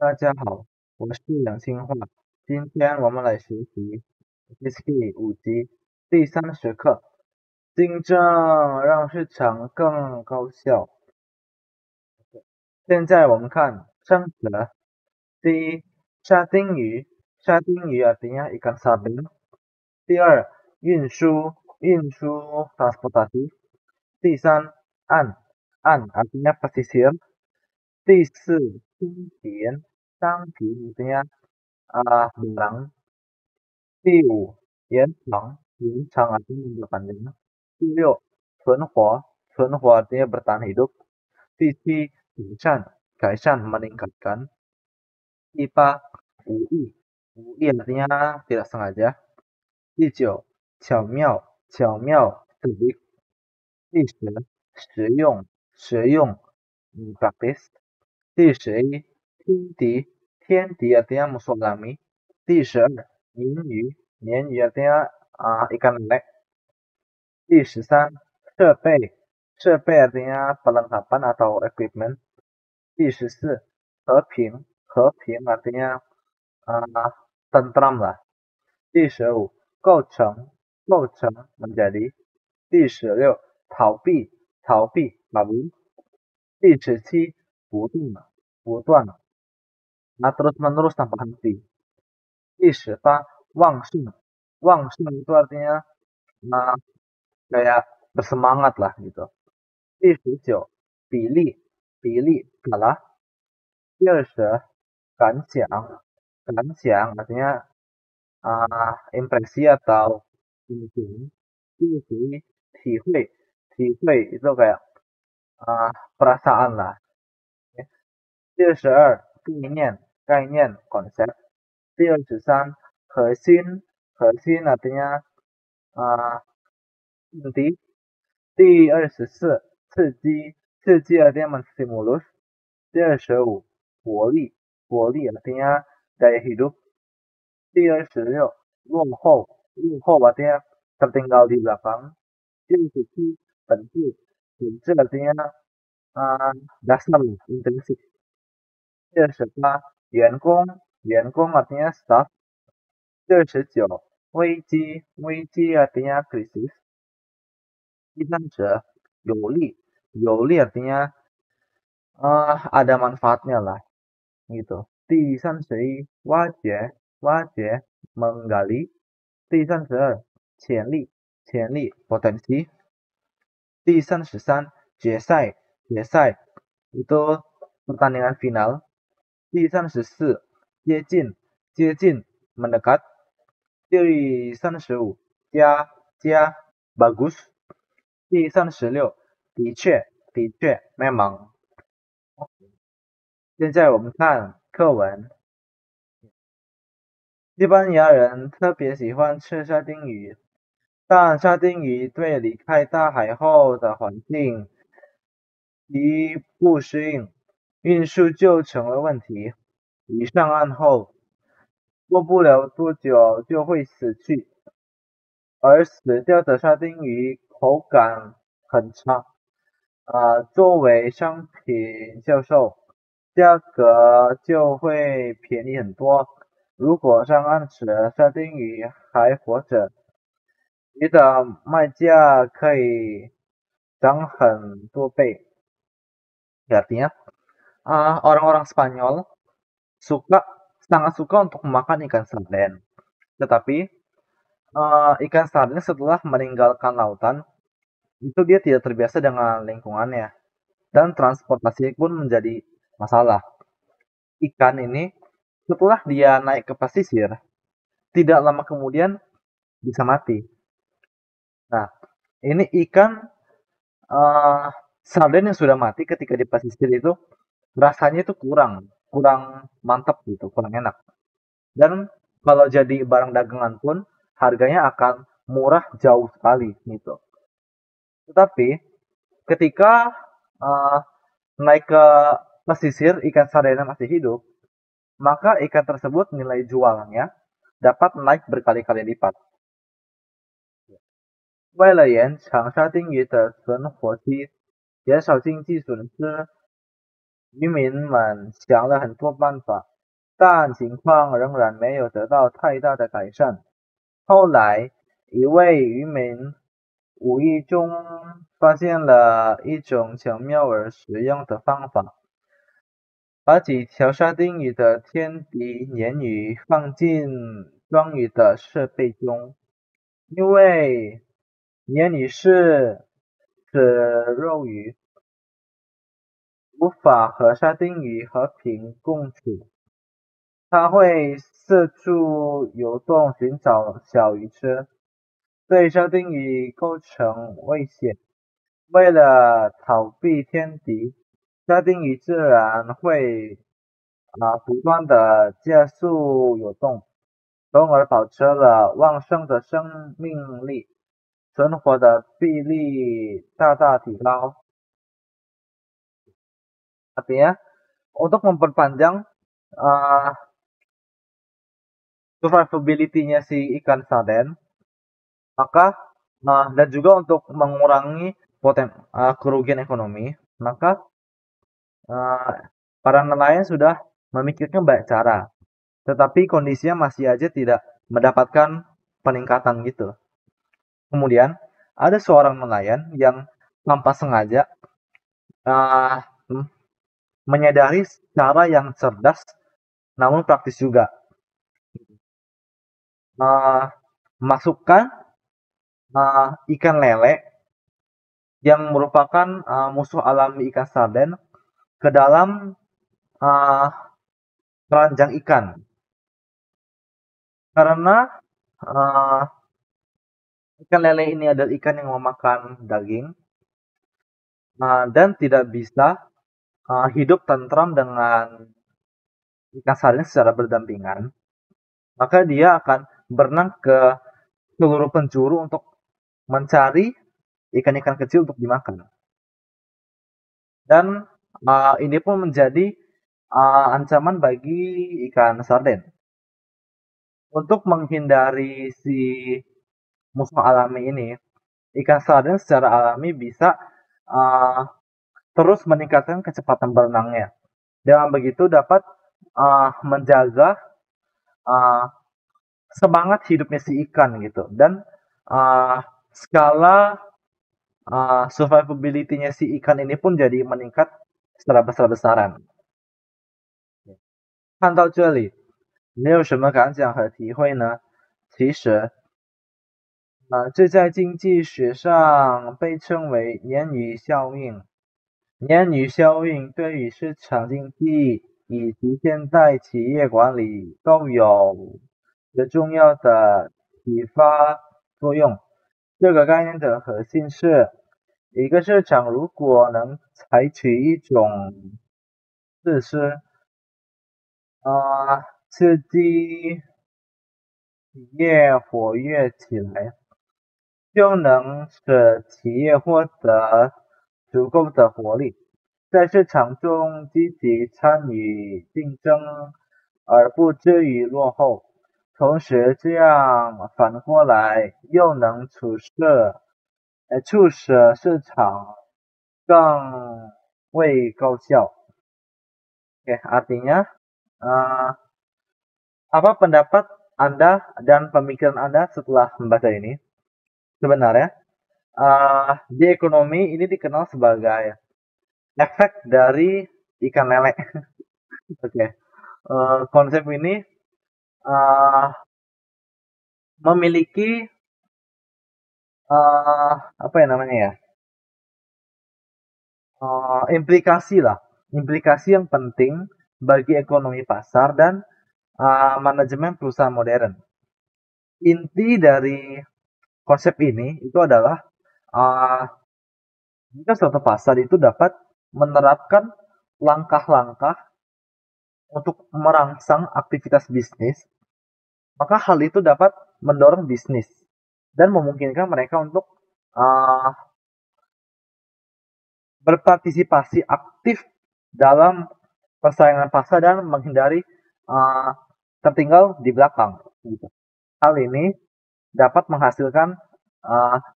大家好，我是杨清化。今天我们来学习 PSK 5级第30课，竞争让市场更高效。现在我们看生词。第一，沙丁鱼，沙丁鱼 artinya ikan sarden。第二，运输，运输 transportasi。第三，岸 artinya pesisir。第四，商品 artinya barang。第五，延长 artinya memperpanjang。第六，存活 artinya bertahan hidup。第七，改善 meningkatkan。第八，无意 artinya tidak sengaja。第九，巧妙 cerdik。第十，实用 praktis。第11，天敌 artinya musuh alami。第12，鲶鱼 artinya ikan lele。第13，设备 artinya perlengkapan atau equipment。第14，和平 artinya tentram lah。第15，构成 menjadi。第16，逃避 kabur。第17，不断 terus menerus tanpa henti。第18，旺盛 itu artinya kayak bersemangat lah gitu。第19，比例 kalah。第20，感想 artinya impresi atau feeling。第21，体会 itu kayak perasaan lah。第22，概念 konsep。第23，核心 artinya inti。第24，刺激 artinya menstimulus。第25，活力 artinya daya hidup。第26，落后 artinya tertinggal di belakang。第27，本质 artinya dasar intensif。第28，员工 artinya staff。第29，危机 artinya krisis。第30，有利 artinya ada manfaatnya lah gitu。第31，挖掘 menggali。第32，潜力 potensi。第33，决赛 itu pertandingan final。第34，接近 mendekat。第35，加 bagus。第36，的确 memang。现在我们看课文。西班牙人特别喜欢吃沙丁鱼，但沙丁鱼对离开大海后的环境极不适应，运输就成了问题。一上岸后，过不了多久就会死去，而死掉的沙丁鱼口感很差，作为商品销售，价格就会便宜很多。如果上岸时沙丁鱼还活着，鱼的卖价可以涨很多倍。Artinya, orang-orang Spanyol sangat suka untuk memakan ikan sarden. Tetapi ikan sarden setelah meninggalkan lautan, itu dia tidak terbiasa dengan lingkungannya. Dan transportasi pun menjadi masalah. Ikan ini setelah dia naik ke pesisir, tidak lama kemudian bisa mati. Nah, ini ikan sarden yang sudah mati ketika di pesisir itu rasanya itu kurang mantap gitu, kurang enak. Dan kalau jadi barang dagangan pun harganya akan murah jauh sekali gitu. Tetapi ketika naik ke pesisir ikan sardennya masih hidup, maka ikan tersebut nilai jualnya dapat naik berkali-kali lipat。为了延长沙丁鱼的存活期，减少经济损失，渔民们想了很多办法。但情况仍然没有得到太大的改善。后来，一位渔民无意中发现了一种巧妙而实用的方法，把几条沙丁鱼的天敌鲶鱼放进装鱼的设备中，因为鲶鱼是指肉鱼，无法和沙丁鱼和平共处。它会四处游动寻找小鱼吃，对沙丁鱼构成威胁。为了逃避天敌，沙丁鱼自然会不断的加速游动，从而保持了旺盛的生命力，存活的比例大大提高。Artinya, untuk memperpanjang uh, survivability-nya si ikan sarden, maka dan juga untuk mengurangi kerugian ekonomi, maka uh, para nelayan sudah memikirkan banyak cara, tetapi kondisinya masih aja tidak mendapatkan peningkatan gitu. Kemudian ada seorang nelayan yang tanpa sengaja uh, menyadari cara yang cerdas namun praktis juga. Masukkan ikan lele yang merupakan musuh alami ikan sarden ke dalam keranjang ikan. Karena ikan lele ini adalah ikan yang memakan daging dan tidak bisa hidup tentram dengan ikan sarden secara berdampingan, maka dia akan berenang ke seluruh penjuru untuk mencari ikan-ikan kecil untuk dimakan. Dan ini pun menjadi ancaman bagi ikan sarden. Untuk menghindari si musuh alami ini, ikan sarden secara alami bisa terus meningkatkan kecepatan berenangnya. Dengan begitu dapat menjaga semangat hidupnya si ikan gitu, dan skala survivability-nya si ikan ini pun jadi meningkat secara besar-besaran. 看到这里，你有什么感想和体会呢？其实，这在经济学上被称为鲶鱼效应。鲶鱼效应对于市场经济以及现代企业管理都有着重要的启发作用。这个概念的核心是，一个市场如果能采取一种措施，刺激企业活跃起来，就能使企业获得足够的活力，在市场中积极参与竞争，而不至于落后。同时，这样反过来又能促使市场更为高效。Oke, artinya apa pendapat Anda dan pemikiran Anda setelah membaca ini? Sebenarnya di ekonomi ini dikenal sebagai efek dari ikan lele. Oke, konsep ini memiliki apa ya namanya ya? Implikasi yang penting bagi ekonomi pasar dan manajemen perusahaan modern. Inti dari konsep ini itu adalah jika suatu pasar itu dapat menerapkan langkah-langkah untuk merangsang aktivitas bisnis, maka hal itu dapat mendorong bisnis dan memungkinkan mereka untuk berpartisipasi aktif dalam persaingan pasar dan menghindari tertinggal di belakang. Gitu. Hal ini dapat menghasilkan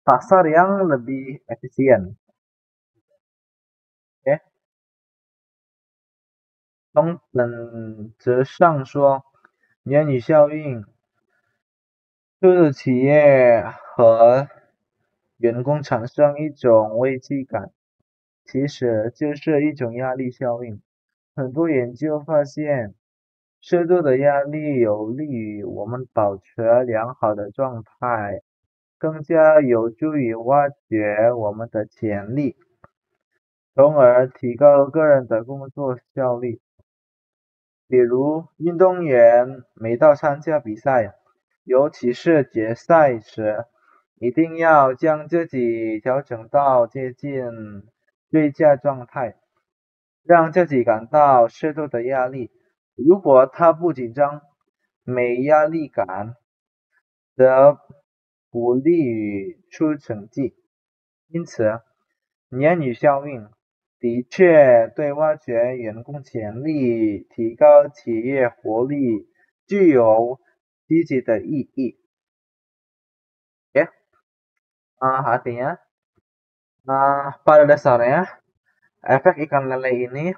pasar yang lebih efisien. Oke. 从本质上说，鲶鱼效应就是企业和员工产生一种危机感，其实就是一种压力效应。很多研究发现，适度的压力有利于我们保持良好的状态，更加有助于挖掘我们的潜力，从而提高个人的工作效率。比如，运动员每到参加比赛，尤其是决赛时，一定要将自己调整到接近最佳状态，让自己感到适度的压力。如果他不紧张、没压力感，则不利于出成绩。因此，鲶鱼效应的确对挖掘员工潜力、提高企业活力具有积极的意义。Ya, artinya pada dasarnya efek ikan lele ini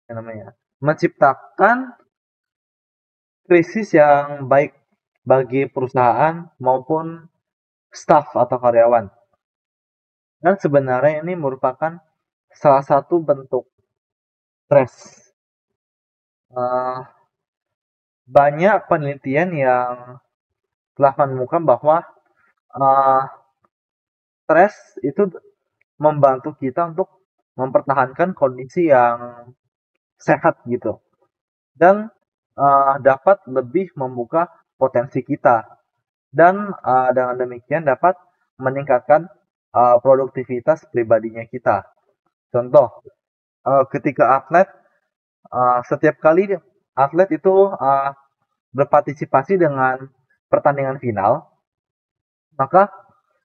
namanya menciptakan krisis yang baik bagi perusahaan maupun staf atau karyawan. Dan sebenarnya ini merupakan salah satu bentuk stres. Uh, Banyak penelitian yang telah menemukan bahwa uh, stres itu membantu kita untuk mempertahankan kondisi yang sehat gitu dan dapat lebih membuka potensi kita dan dengan demikian dapat meningkatkan produktivitas pribadinya kita. Contoh, ketika atlet setiap kali atlet itu berpartisipasi dengan pertandingan final, maka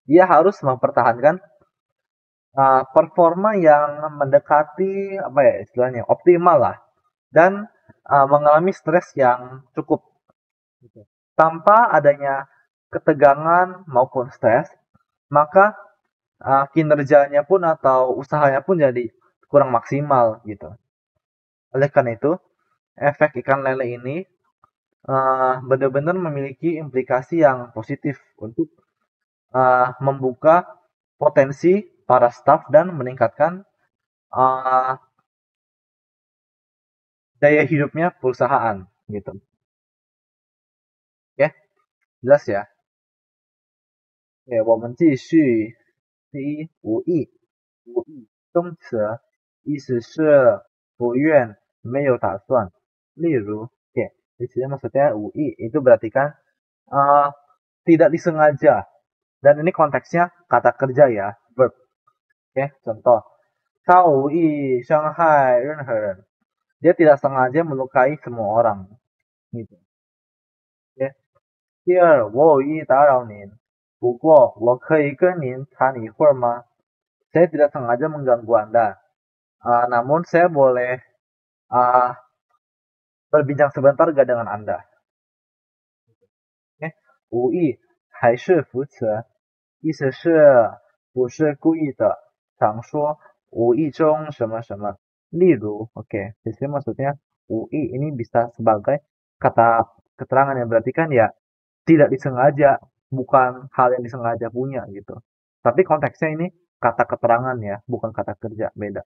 ia harus mempertahankan performa yang mendekati apa ya istilahnya optimal lah dan mengalami stres yang cukup. Tanpa adanya ketegangan maupun stres, maka kinerjanya pun atau usahanya pun jadi kurang maksimal gitu. Oleh karena itu, efek ikan lele ini benar-benar memiliki implikasi yang positif untuk membuka potensi para staff dan meningkatkan daya hidupnya perusahaan gitu. Oke, jelas ya? Oke, 我们继续。第一，无意，无意，动词，意思是不愿、没有打算。例如，oke, di sini maksudnya UI itu berarti kan tidak disengaja. Dan ini konteksnya kata kerja ya, verb. Oke, contoh. 他无意伤害任何人. Dia tidak sengaja melukai semua orang. Gitu. Oke. 第二，我有意打扰您，不过我可以跟您谈一会儿吗？Saya tidak sengaja mengganggu Anda. Namun saya boleh berbincang sebentar gak dengan Anda? 无意还是副词，意思是不是故意的，常说无意中什么什么。例如, oke, di sini maksudnya UI ini bisa sebagai kata keterangan yang berarti kan ya tidak disengaja, bukan hal yang disengaja punya gitu. Tapi konteksnya ini kata keterangan ya, bukan kata kerja, beda.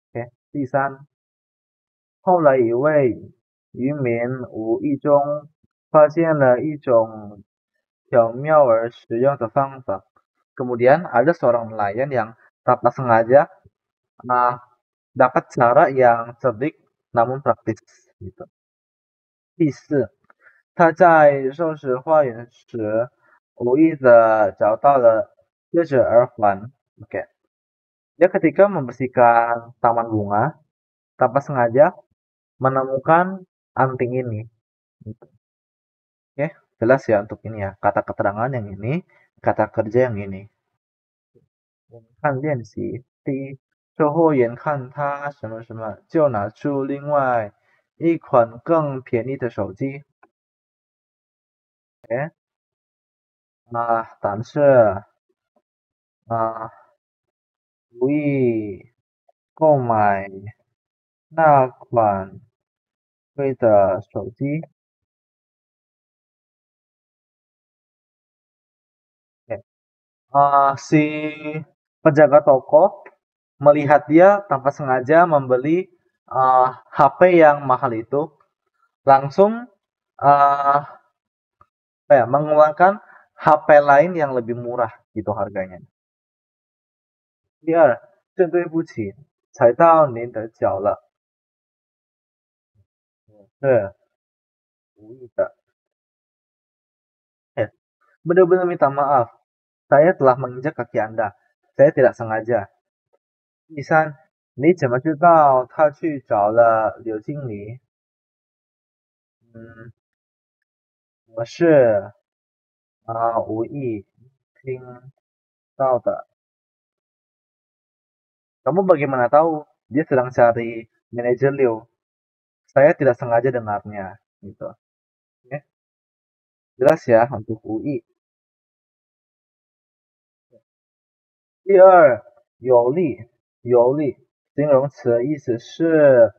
Oke, 第三，后来一位渔民无意中发现了一种巧妙而实用的方法. Kemudian ada seorang nelayan yang tanpa sengaja dapat cara yang cerdik namun praktis gitu. 第四，他在收拾花园时无意的找到了这只耳环. Oke. Dia ketika membersihkan taman bunga tanpa sengaja menemukan anting ini. Gitu. Oke, jelas ya untuk ini ya. Kata keterangan yang ini, kata kerja yang ini. 我们看练习，第一，售货员看他什么什么，就拿出另外一款更便宜的手机。哎，但是如意购买那款贵的手机。Oke. Si penjaga toko melihat dia tanpa sengaja membeli HP yang mahal itu, langsung uh, mengeluarkan HP lain yang lebih murah gitu harganya. 第二，正对不起，踩到您的脚了，是无意的。Benar-benar minta maaf, saya telah menginjak kaki Anda. Saya tidak sengaja. 第三，你怎么知道他去找了刘经理？嗯，我是无意听到的。Kamu bagaimana tahu? Dia sedang cari manajer Liu. Saya tidak sengaja dengarnya, gitu. Oke, jelas ya untuk UI. 第二，有利，有利，形容词的意思是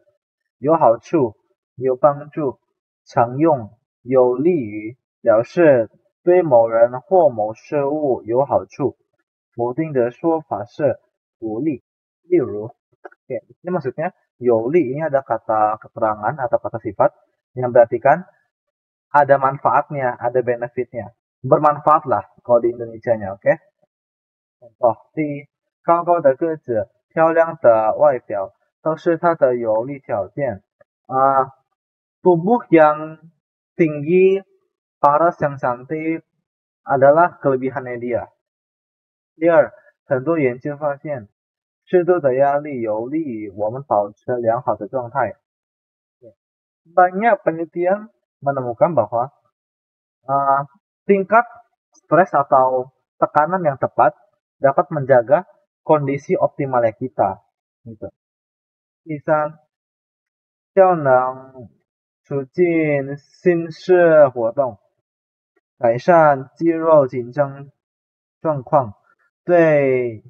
有好处、有帮助、常用、有利于，表示对某人或某事物有好处。否定的说法是不利。例如，oke, ini maksudnya yoli ini ada kata keterangan atau kata sifat yang berartikan ada manfaatnya, ada benefitnya. Bermanfaat lah kalau di Indonesianya, oke? Contoh, 第一，高高的个子、漂亮的外表都是他的有利条件。Tubuh yang tinggi, paras yang cantik adalah kelebihannya dia. 第二，很多研究发现，适度的压力有利于我们保持良好的状态。Banyak penelitian menemukan bahwa tingkat stres atau tekanan yang tepat dapat menjaga kondisi optimalnya kita. Gitu. 第三，较能促进心室活动，改善肌肉紧张状况，对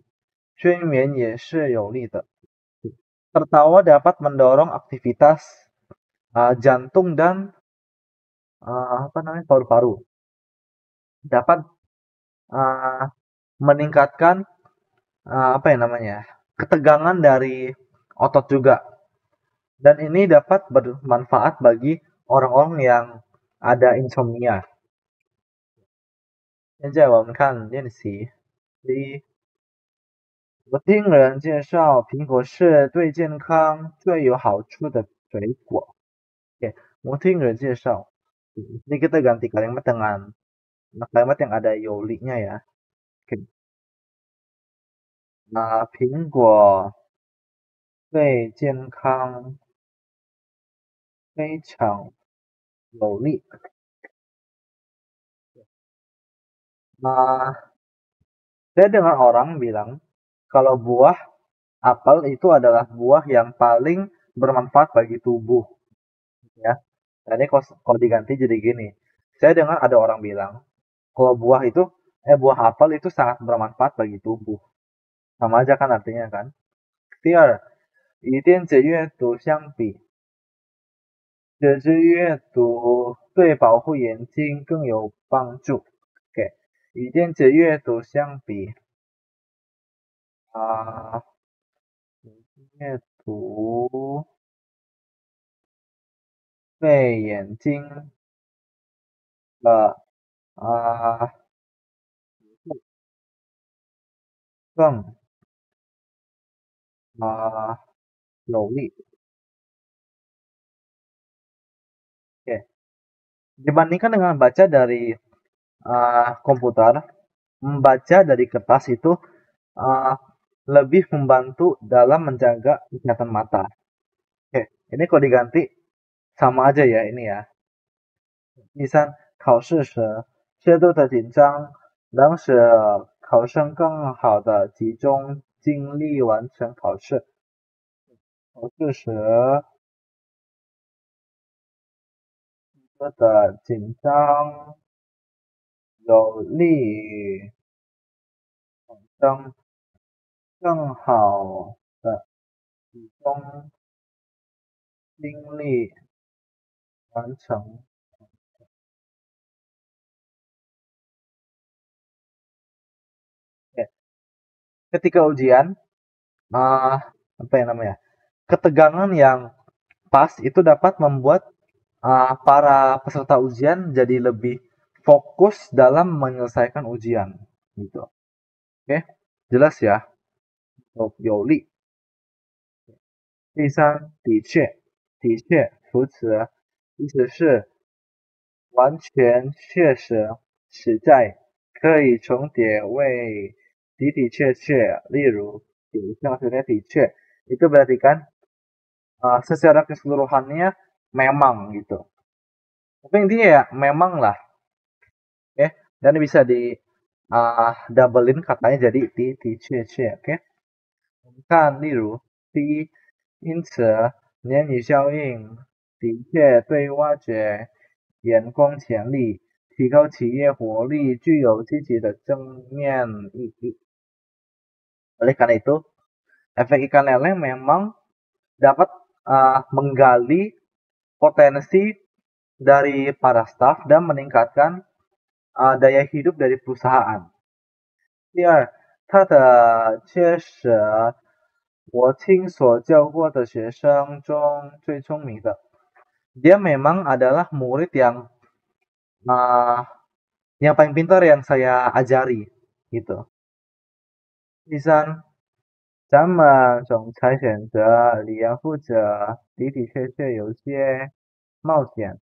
睡眠也是有利的。Tertawa dapat mendorong aktivitas jantung dan paru-paru. Dapat meningkatkan ketegangan dari otot juga. Dan ini dapat bermanfaat bagi orang-orang yang ada insomnia. 现在我们看练习。第一，我听人介绍苹果是对健康最有好处的水果。Oke, 我听人介绍。Ini kita ganti kalimat dengan kalimat yang ada yoli-nya ya. Oke. 苹果对健康非常有利。Saya dengar orang bilang kalau buah apel itu adalah buah yang paling bermanfaat bagi tubuh. Ya. Nah, ini kalau diganti jadi gini. Saya dengar ada orang bilang kalau buah apel itu sangat bermanfaat bagi tubuh. Sama aja kan artinya kan. 第二，与电子阅读相比，纸质阅读对保护眼睛更有帮助。OK， 与电子阅读相比，阅读对眼睛的更有利。Oke. Dibandingkan dengan baca dari komputer, membaca dari kertas itu lebih membantu dalam menjaga kesehatan mata. Oke, ini kalau diganti sama aja ya ini ya. 第三，考试时适度的紧张能使考生更好的集中精力完成考试。考试时的紧张有利于考生更好的集中精力完成 ketika ujian, apa yang namanya, ketegangan yang pas itu dapat membuat para peserta ujian jadi lebih fokus dalam menyelesaikan ujian gitu. Oke, jelas ya. 有力。第三，的确，副词，意思是完全、确实、实在，可以重叠为的确，例如maksudnya 的确 itu berarti kan secara keseluruhannya memang gitu. Tapi intinya ya memang lah, oke. Dan bisa di doublein katanya jadi 的确，oke. 看，例如第一，因此鲶鱼效应的确对挖掘员工潜力、提高企业活力具有积极的正面意义。Oleh karena itu, efek ikan lele memang dapat menggali potensi dari para staf dan meningkatkan daya hidup dari perusahaan. 第二，它的确实我亲所教过的学生中最聪明的。Dia memang adalah murid yang paling pintar yang saya ajari gitu. 第三，咱们总裁选择李阳负责的确有些冒险，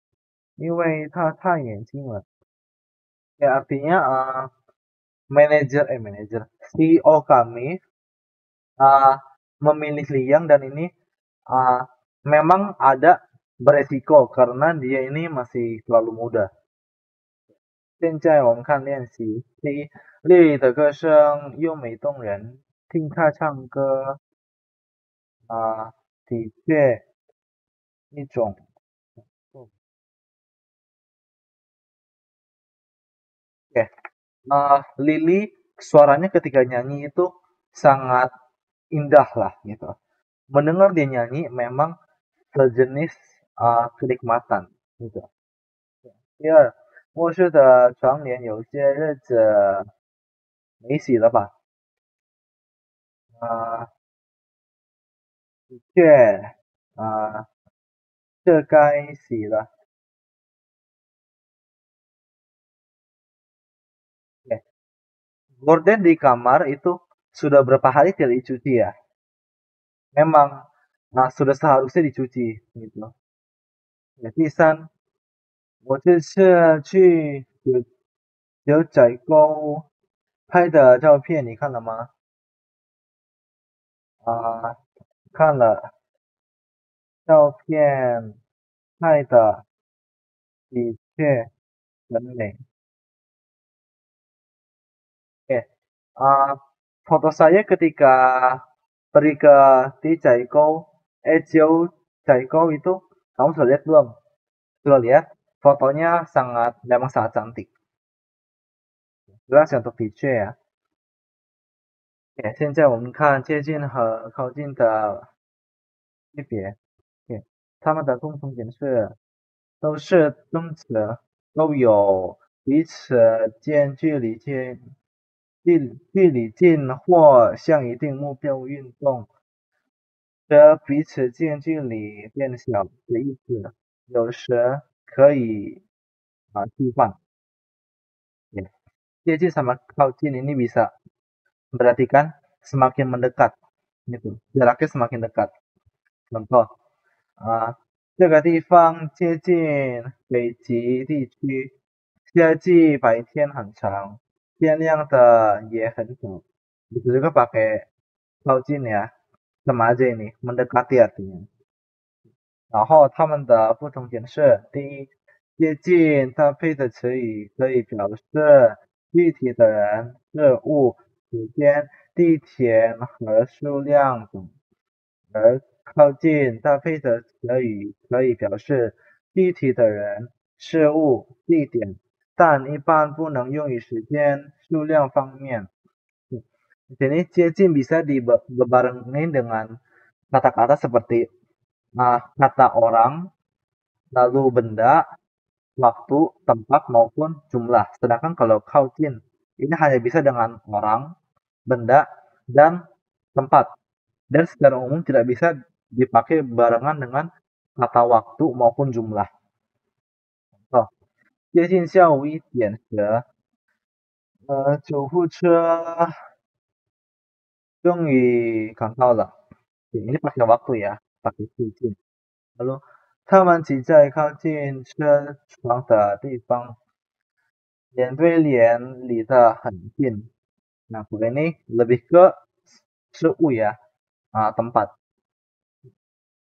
因为他太年轻了。Ya artinya manajer CEO kami memilih Liang dan ini memang ada beresiko karena dia ini masih terlalu muda. 现在我们看练习，第一，丽丽的歌声优美动人，听她唱歌的确一种Oke, Lily suaranya ketika nyanyi itu sangat indah lah gitu. Mendengar dia nyanyi memang sejenis kenikmatan gitu. 第二，卧室的床帘有些日子没洗了吧？的确，这该洗了。Gorden di kamar itu sudah berapa hari tidak dicuci ya? Memang sudah seharusnya dicuci gitu. 第三，我这次去牛仔沟拍的照片你看了吗？看了，照片拍的的确很美。foto saya ketika pergi ke di Jaiko itu kamu sudah lihat belum? Sudah lihat? Fotonya memang sangat cantik. Jelas untuk的确呀。现在我们看接近和靠近的区别。它们的共同点是都是动词，都有彼此间距离近或向一定目标运动，则彼此间距离变小的意思，有时可以替换。接近 sama 靠近 ini bisa berarti kan semakin mendekat gitu, jaraknya semakin dekat. Contoh, 这个地方接近北极地区，夏季白天很长，天亮的也很早。Itu juga pakai 靠近 ya, sama aja ini, mendekati artinya. 然后它们的不同点是：第一，接近搭配的词语可以表示具体的人、事物、时间、地点和数量等，而靠近搭配的词语可以表示具体的人、事物、地点，但一般不能用于时间、数量方面。Di sini 接近 bisa dibarengi dengan kata-kata seperti kata orang, lalu benda, waktu, tempat, maupun jumlah. Sedangkan kalau 靠近 ini hanya bisa dengan orang, benda, dan tempat. Dan secara umum tidak bisa dipakai barengan dengan kata waktu maupun jumlah. 哦，接近下午1点时，救护车终于赶到了。ini pakai waktu ya, pakai 接近。Lalu 他们挤在靠近车床的地方，脸对脸离得很近。Nah, ini lebih ke事物 ya, tempat.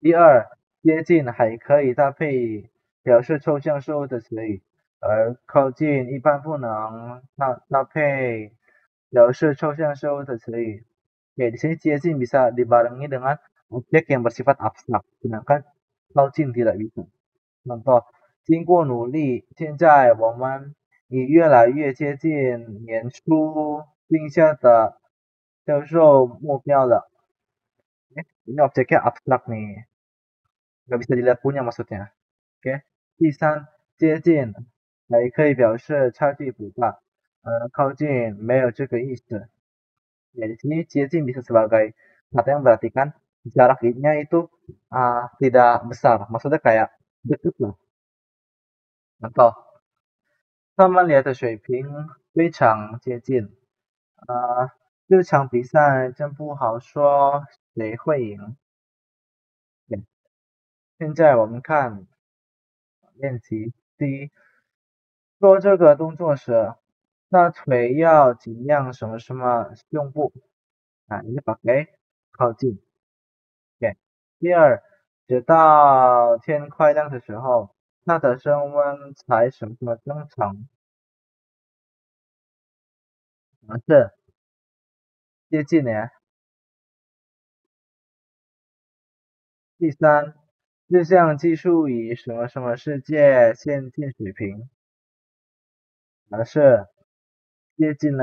第二，接近还可以搭配表示抽象事物的词语，而靠近一般不能搭配表示抽象事物的词语。Oke, di sini 接近 bisa dibarengi dengan objek yang bersifat abstrak, sedangkan 靠近 tidak bisa. Contoh, 经过努力，现在我们已越来越接近年初定下的销售目标了。Ini objeknya abstrak nih, nggak bisa dilihat punya maksudnya. Oke, 第三，接近还可以表示差距不大，靠近没有这个意思。Ya, di sini 接近 bisa sebagai kata yang berartikan jaraknya itu tidak besar, maksudnya kayak dekat lah. Contoh, 他们俩的水平非常接近。现在我们看练习。第一，做这个动作时，那腿要尽量什么什么胸部，ini pakai 靠近。OK。第二，直到天快亮的时候，它的升温才什么正常，是接近的。第三，这项技术与什么什么世界先进水平，是接近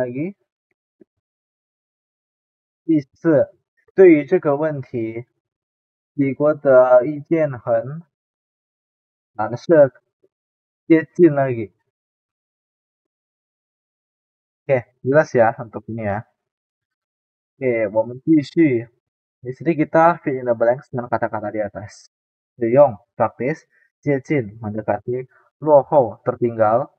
第四，对于这个问题，美国的意见很，是接近 lagi. Oke, jelas ya untuk ini ya. Oke, 我们继续. Di sini kita fill in the blanks dengan kata-kata di atas. 使用 praktis, 接近 mendekati, 落后 tertinggal,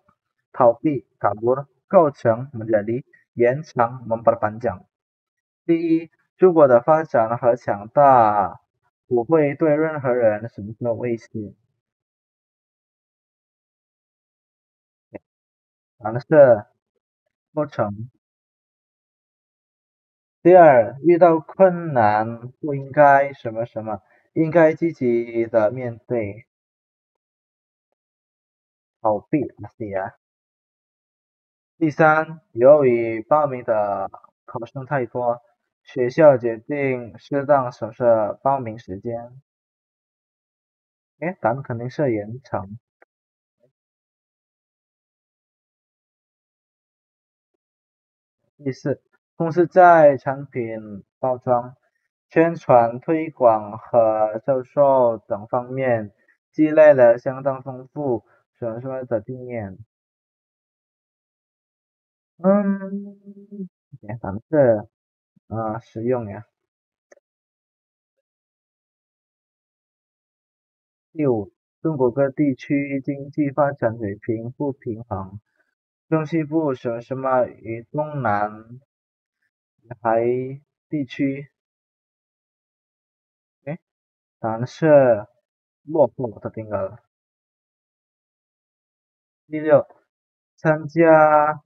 逃避 kabur, 构成 menjadi, 延长 memperpanjang. 第一，中国的发展和强大不会对任何人什么威胁。答案是构成。第二，遇到困难不应该什么什么，应该积极的面对，逃避 第三，由于报名的考生太多，学校决定适当审视报名时间。答案肯定是延长。第四，公司在产品包装、宣传推广和销售等方面积累了相当丰富什么什么的经验。咱们是实用呀。第五，中国各地区经济发展水平不平衡，中西部什么什么与东南还地区，答案是落后的定了。第六，参加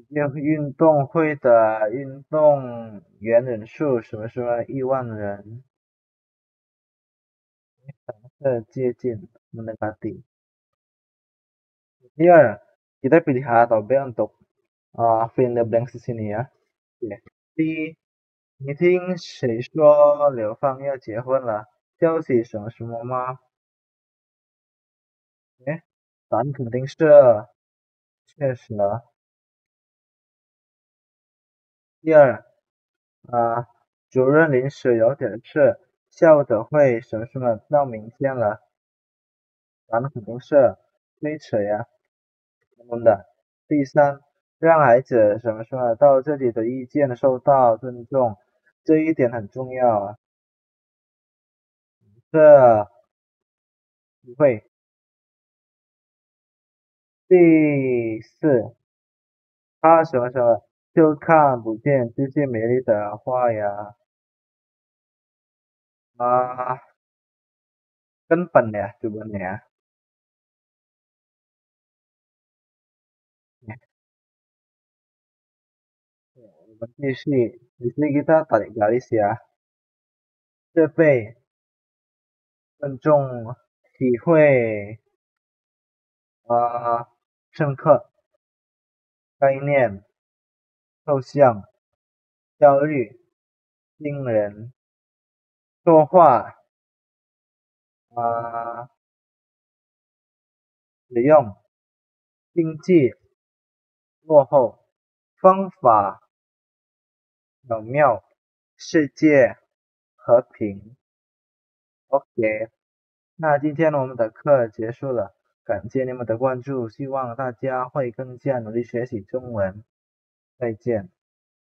运动会的运动员人数什么什么1万人，是接近 mendekati. Kita pilih A atau B untuk fill in the blanks di sini ya. Di, 你听谁说刘芳要结婚了？消息什么什么吗？答案肯定是确实。第二，啊，主任临时有点事，下午的会什么什么到明天了，咱们肯定是推迟呀。的。第三，让孩子什么什么到这里的意见受到尊重，这一点很重要啊。这不会。第四，他什么什么就看不见这些美丽的花呀啊，根本呀，对不对呀？我们继续，Di kita tarik garis ya，这被尊重、体会啊、深刻、概念、抽象、焦虑、惊人、说话啊、使用、经济、落后、方法、巧妙、世界、和平。OK，那今天我们的课结束了，感谢你们的关注，希望大家会更加努力学习中文。再见。